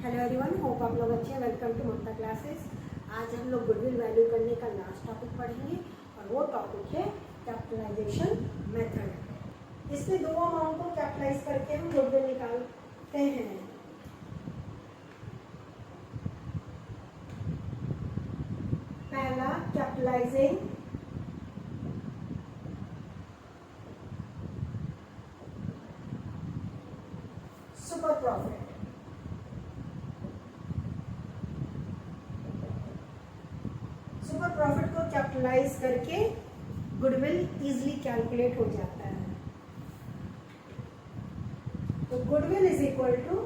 Hello everyone, hope आप लोग अच्छे हैं। Welcome to Mamta classes. आज हम लोग गुडविल वैल्यू करने का लास्ट टॉपिक पढ़ेंगे और वो टॉपिक है कैपिटलाइजेशन मेथड। इसमें दो अमाउंट को कैपिटलाइज करके हम गुडविल निकालते हैं। पहला capitalising super profit. Super profit को कैपिटलाइज करके गुडविल इजीली कैलकुलेट हो जाता है। तो goodwill is equal to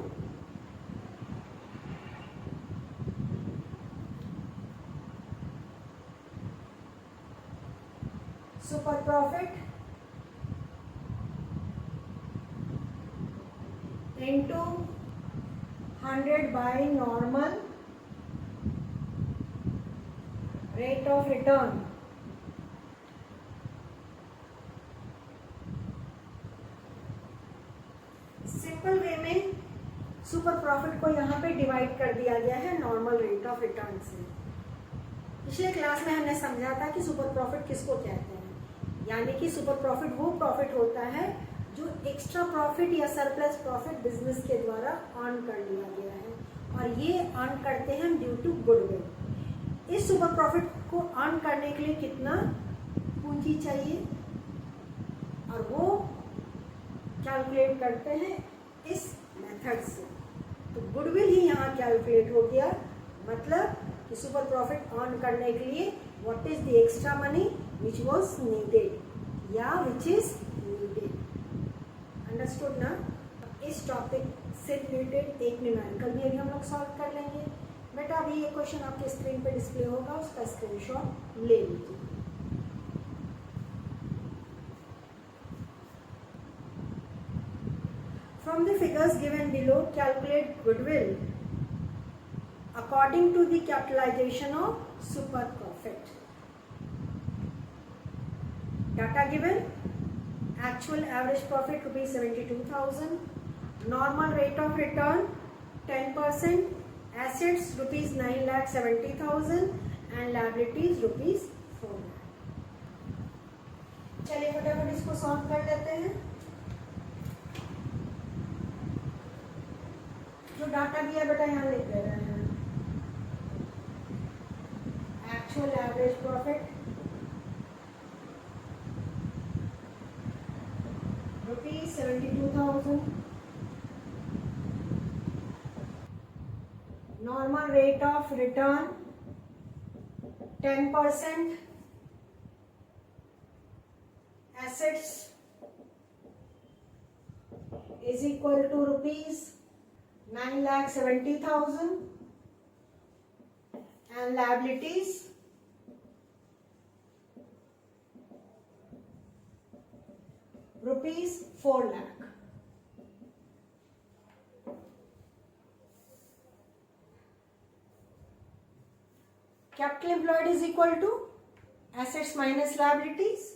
super profit into 100 by normal rate of return. Simple way में सुपर प्रॉफिट को यहाँ पे डिवाइड कर दिया गया है नॉर्मल रेट ऑफ रिटर्न से। पिछले क्लास में हमने समझा था कि सुपर प्रॉफिट किसको कहते हैं, यानी कि सुपर प्रॉफिट वो प्रॉफिट होता है जो एक्स्ट्रा प्रॉफिट या सरप्लस प्रॉफिट बिजनेस के द्वारा अर्न कर लिया गया है, और ये अर्न करते हैं हम ड्यू टू गुडविल। इस सुपर प्रॉफिट को अर्न करने के लिए कितना पूंजी चाहिए, और वो कैलकुलेट करते हैं इस मेथड से। तो गुडविल ही यहाँ कैलकुलेट हो गया, मतलब कि सुपर प्रॉफिट अर्न करने के लिए what is the extra money which was needed या विच इज नीडेड। अंडरस्टूड ना। इस टॉपिक से रिलेटेड एक न्यूमेरिकल भी अभी हम लोग सॉल्व कर लेंगे। बेटा अभी ये क्वेश्चन आपके स्क्रीन पे डिस्प्ले होगा, उसका स्क्रीनशॉट ले लीजिए। From the figures given below, calculate goodwill according to the capitalization of super profit. Data given: actual average profit rupees 72,000, normal rate of return 10%, assets rupees 9,70,000 and liabilities rupees 4 lakh। चलिए फटाफट इसको solve कर लेते हैं। जो data दिया बेटा यहाँ लिख दे रहे हैं। Actual average profit rupees 72,000, normal rate of return 10%, assets is equal to rupees 9,70,000 and liabilities rupees 4 lakh। Capital employed is equal to assets minus liabilities।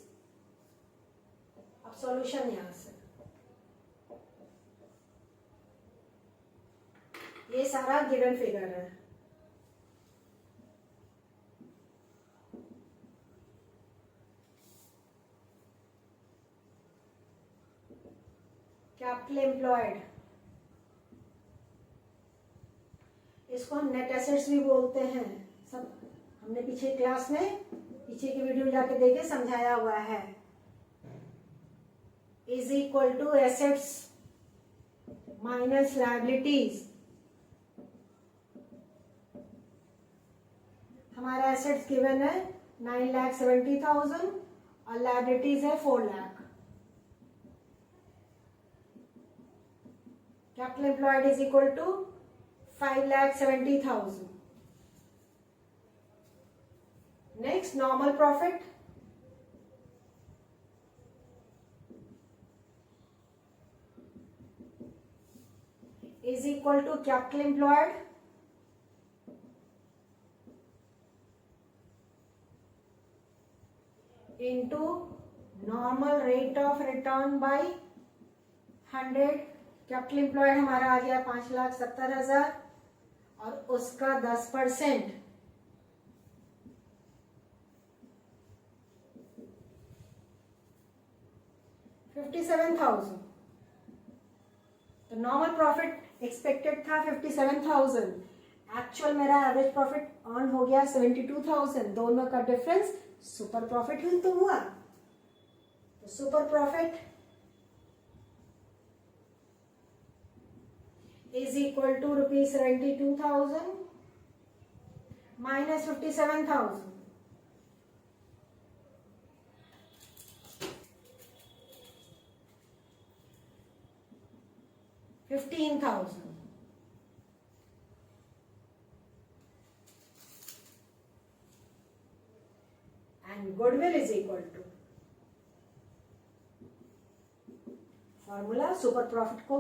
अब सॉल्यूशन यहां से ये सारा गिवन फिगर है। कैपिटल एम्प्लॉयड, इसको हम नेट एसेट्स भी बोलते हैं। सब हमने पीछे क्लास में पीछे की वीडियो जाके देखे समझाया हुआ है। Is equal to assets minus liabilities. हमारा एसेट्स गिवन है 9,70,000 और लायबिलिटीज है 4 lakh. Capital employed is equal to 5,70,000। Next normal profit is equal to capital employed into normal rate of return by 100। Capital employed हमारा आ गया 5,70,000 और उसका 10%, $57,000। तो नॉर्मल प्रॉफिट एक्सपेक्टेड था 57,000, एक्चुअल मेरा एवरेज प्रॉफिट अर्न हो गया 72,000। दोनों का डिफरेंस सुपर प्रॉफिट ही तो हुआ। तो super profit is equal to ₹72,000 minus 57,000। $15,000। And goodwill is equal to, formula super profit को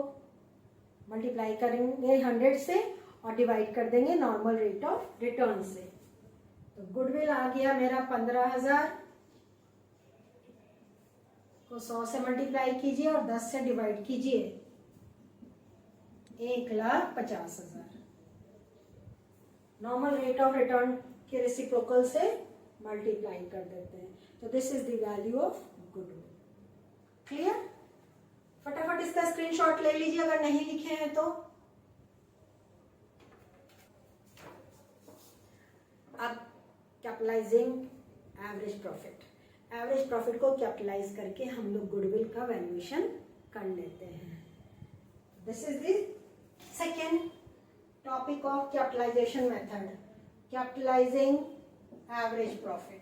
मल्टीप्लाई करेंगे 100 से और डिवाइड कर देंगे नॉर्मल रेट ऑफ रिटर्न से। तो गुडविल आ गया मेरा 15,000 को 100 से मल्टीप्लाई कीजिए और 10 से डिवाइड कीजिए, 1,50,000। नॉर्मल रेट ऑफ रिटर्न के रेसिप्रोकल से मल्टीप्लाई कर देते हैं। तो this is the value of goodwill. Clear? फटाफट इसका स्क्रीनशॉट ले लीजिए अगर नहीं लिखे हैं तो। अब capitalising average profit, average profit को कैपिटलाइज करके हम लोग गुडविल का वैल्यूएशन कर लेते हैं। This is the second topic of capitalisation method, capitalising average profit.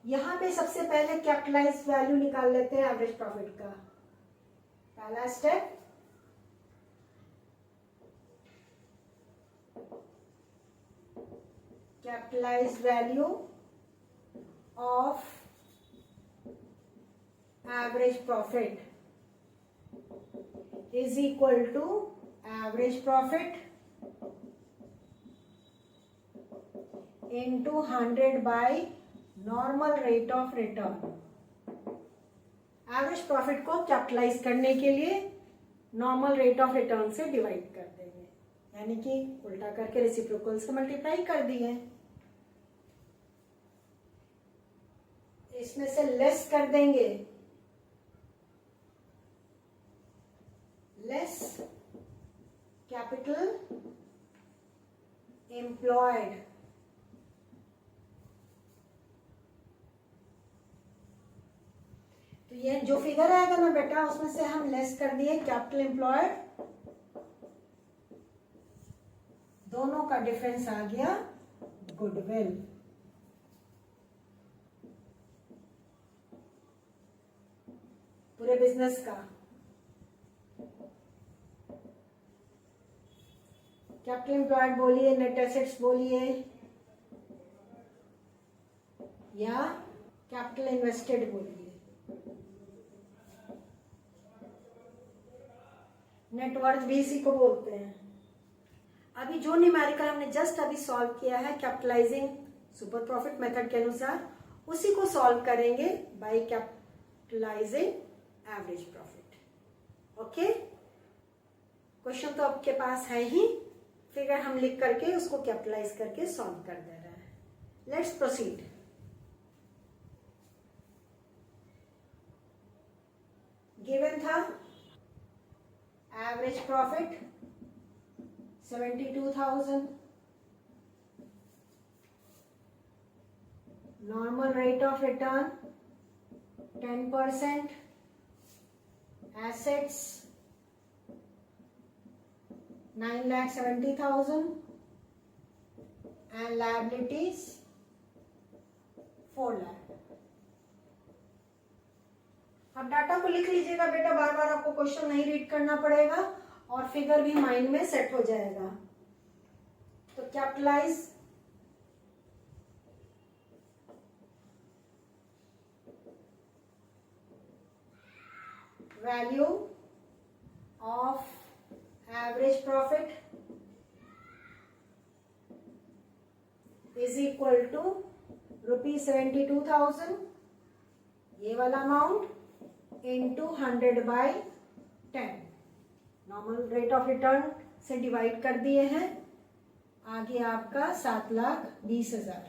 यहां पे सबसे पहले कैपिटलाइज वैल्यू निकाल लेते हैं एवरेज प्रॉफिट का। पहला step, capitalise value of average profit is equal to average profit into 100 by normal rate of return. Average profit को कैपिटलाइज करने के लिए नॉर्मल रेट ऑफ रिटर्न से डिवाइड कर देंगे, यानी कि उल्टा करके रेसिप्रोकल से मल्टीप्लाई कर दिए। इसमें से लेस कर देंगे, लेस कैपिटल एम्प्लॉयड तो ये जो फिगर आएगा ना बेटा उसमें से हम लेस कर दिए कैपिटल एम्प्लॉयड, दोनों का डिफरेंस आ गया गुडविल। पूरे बिजनेस का कैपिटल एम्प्लॉयड बोलिए, नेट एसेट्स बोलिए या कैपिटल इन्वेस्टेड बोलिए, नेटवर्थ भी इसी को बोलते हैं। अभी जो न्यूमेरिकल हमने जस्ट अभी सॉल्व किया है कैपिटलाइजिंग सुपर प्रॉफिट मेथड के अनुसार, उसी को सॉल्व करेंगे by capitalising average profit. Okay, question तो आपके पास है ही, फिगर हम लिख करके उसको कैपिटलाइज करके सॉल्व कर दे रहे हैं। Let's proceed. गिवन था average profit 72,000, normal rate of return 10%, assets 9,70,000 and liabilities 4 lakh. अब डाटा को लिख लीजिएगा बेटा, बार बार आपको क्वेश्चन नहीं रीड करना पड़ेगा और फिगर भी माइंड में सेट हो जाएगा। तो capitalise value of average profit is equal to ₹72,000 ये वाला amount into 100/10, normal rate of return से डिवाइड कर दिए हैं। आगे आपका 7,20,000।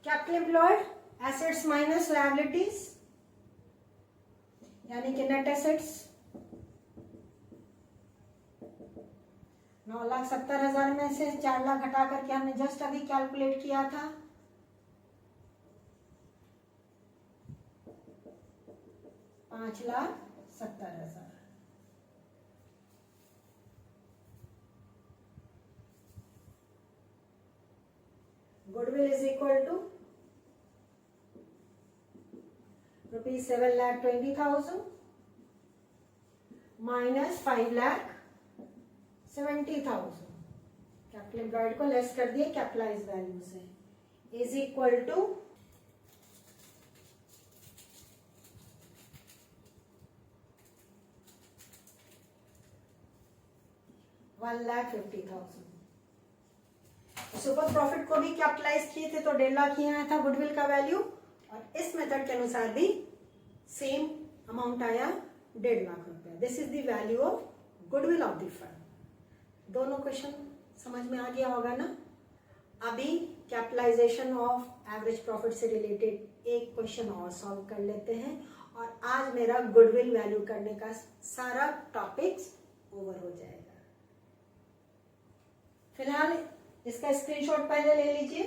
Capital employed assets minus liabilities, यानी कि नेट एसेट्स 9,70,000 में से 4 लाख घटा करके हमने जस्ट अभी कैलकुलेट किया था। $5,70,000। Goodwill is equal to ₹7,20,000 minus $5,70,000। Capital employed को लेस कर दिए कैपिटलाइज वैल्यू से, is equal to $1,50,000। Super profit को भी कैपिटलाइज किए थे तो 1.5 लाख ही आया था गुडविल का वैल्यू, और इस मेथड के अनुसार भी सेम अमाउंट आया 1.5 लाख रुपया। This is the value of goodwill of the firm. दोनों क्वेश्चन समझ में आ गया होगा ना। अभी कैपिटलाइजेशन ऑफ एवरेज प्रॉफिट से रिलेटेड एक क्वेश्चन और सॉल्व कर लेते हैं, और आज मेरा गुडविल वैल्यू करने का सारा टॉपिक्स ओवर हो जाएगा। फिलहाल इसका स्क्रीनशॉट पहले ले लीजिए।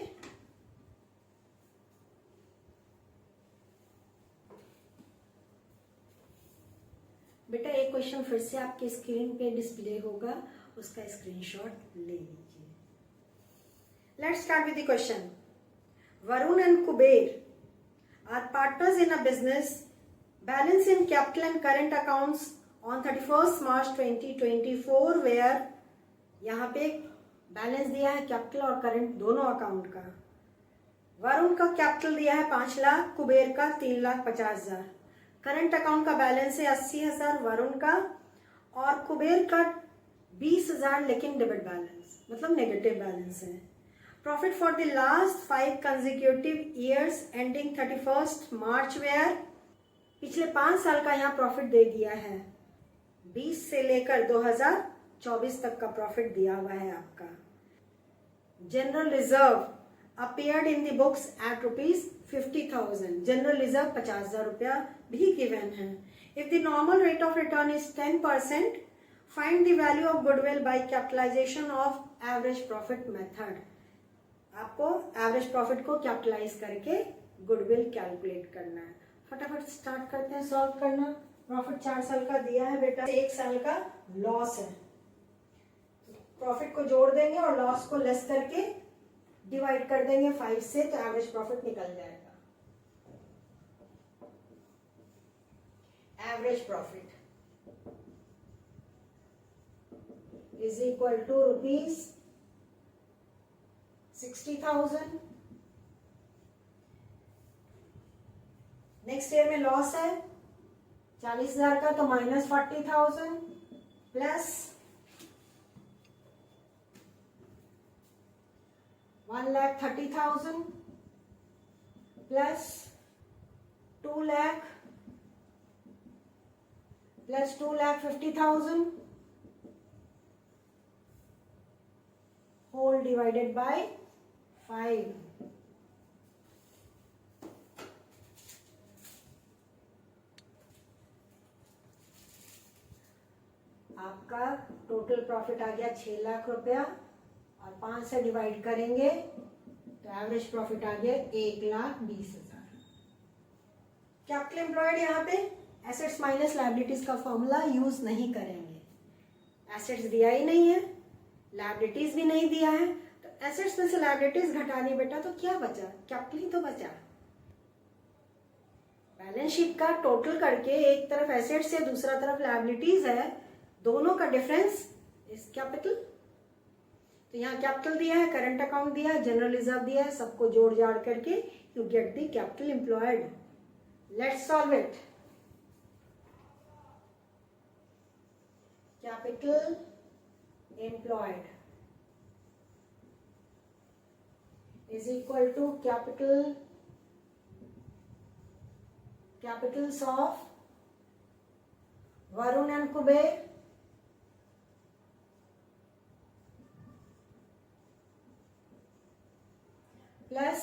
बेटा एक क्वेश्चन फिर से आपके स्क्रीन पे डिस्प्ले होगा, उसका स्क्रीनशॉट ले लीजिए। Let's start with the question. Varun and Kuber are partners in a business, balance in capital and current accounts on 31 March 2024 were, यहाँ पे बैलेंस दिया है कैपिटल और करंट दोनों अकाउंट का। वरुण का कैपिटल दिया है 5 लाख, कुबेर का 3,50,000। करंट अकाउंट का बैलेंस है 80,000 वरुण का, और कुबेर का 20,000, लेकिन डेबिट बैलेंस मतलब नेगेटिव बैलेंस है। Profit for the last 5 consecutive years ending 31 March were, पिछले 5 साल का यहाँ प्रॉफिट दे दिया है। 20 से लेकर 2024 तक का प्रॉफिट दिया हुआ है आपका। General reserve appeared in the books at ₹50,000. General reserve 50,000 रुपया भी गिवन है। If the normal rate of return is 10%, find the value of goodwill by capitalization of average profit method. आपको एवरेज प्रॉफिट को capitalise करके goodwill calculate करना है। फटाफट start करते हैं सॉल्व करना। प्रॉफिट 4 साल का दिया है बेटा, 1 साल का लॉस है। प्रॉफिट को जोड़ देंगे और लॉस को लेस करके डिवाइड कर देंगे 5 से, तो एवरेज प्रॉफिट निकल जाएगा। Average profit is equal to ₹60,000। Next year में लॉस है 40,000 का, तो minus 40,000 plus 1,30,000 plus 2 lakh plus 2,50,000 whole divided by 5। आपका टोटल प्रॉफिट आ गया 6 लाख रुपया, और 5 से डिवाइड करेंगे तो एवरेज प्रॉफिट आ गया 1,20,000। कैपिटल एम्प्लॉयड यहाँ पे एसेट्स माइनस लायबिलिटीज का फॉर्मूला यूज नहीं करेंगे। एसेट्स दिया ही नहीं है, लायबिलिटीज भी नहीं दिया है, तो एसेट्स में से लायबिलिटीज घटानी बेटा, तो क्या बचा? कैपिटल ही तो बचा। बैलेंस शीट का टोटल करके एक तरफ एसेट्स है, दूसरा तरफ लायबिलिटीज है, दोनों का डिफरेंस इज कैपिटल। तो यहाँ कैपिटल दिया है, करंट अकाउंट दिया है, जनरल रिजर्व दिया है, सबको जोड़ जाड़ करके you get the capital employed. Let's solve it. Capital employed is equal to capital capitals of Varun and Kuber plus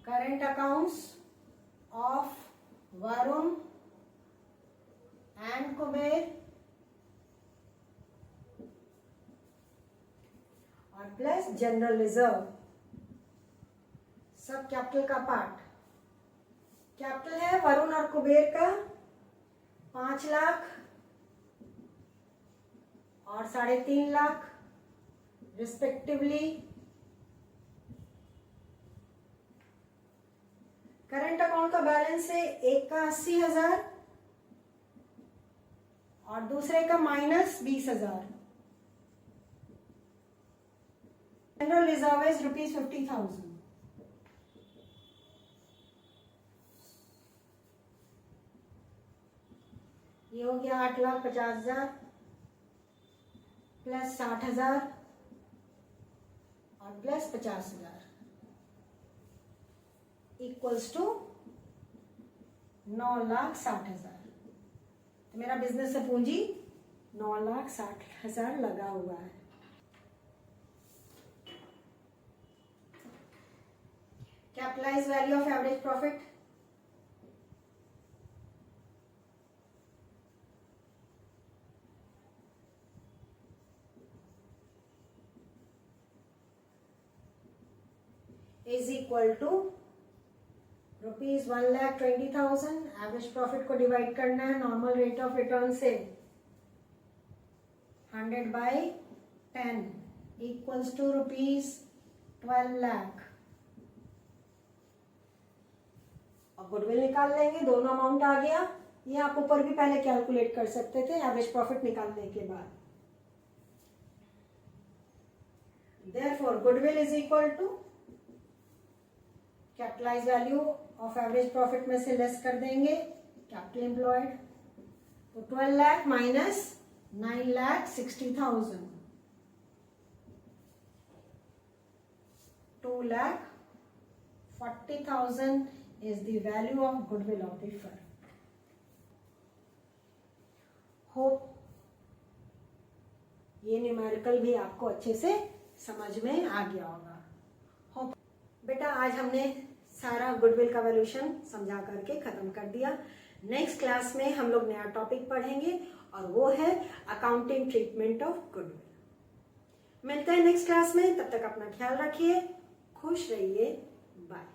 current accounts of Varun and Kuber और प्लस जनरल रिजर्व, सब कैपिटल का पार्ट। कैपिटल है वरुण और कुबेर का 5 लाख और 3.5 लाख रिस्पेक्टिवली। करंट अकाउंट का balance है एक का 80,000 और दूसरे का -20,000। General reserve is ₹50,000। ये हो गया 8,50,000 प्लस 60,000 और प्लस 50,000 इक्वल्स टू 9,60,000। तो मेरा बिजनेस से पूंजी 9,60,000 लगा हुआ है। Capitalise value of average profit, is equal to ₹1,20,000। Average profit को डिवाइड करना है नॉर्मल रेट ऑफ रिटर्न से 100/10 इक्वल्स टू ₹12 लाख। अब गुडविल निकाल लेंगे, दोनों अमाउंट आ गया। ये आप ऊपर भी पहले कैलकुलेट कर सकते थे एवरेज प्रॉफिट निकालने के बाद। Therefore, goodwill is equal to capitalise value of average profit में से लेस कर देंगे कैपिटल एम्प्लॉयड, तो 12 lakh minus 9,60,000, 2,40,000 is the value of goodwill of the firm. Hope ये न्यूमेरिकल भी आपको अच्छे से समझ में आ गया होगा। होप बेटा आज हमने सारा गुडविल का वैल्यूएशन समझा करके खत्म कर दिया। नेक्स्ट क्लास में हम लोग नया टॉपिक पढ़ेंगे और वो है अकाउंटिंग ट्रीटमेंट ऑफ गुडविल। मिलते हैं नेक्स्ट क्लास में, तब तक अपना ख्याल रखिए, खुश रहिए, बाय।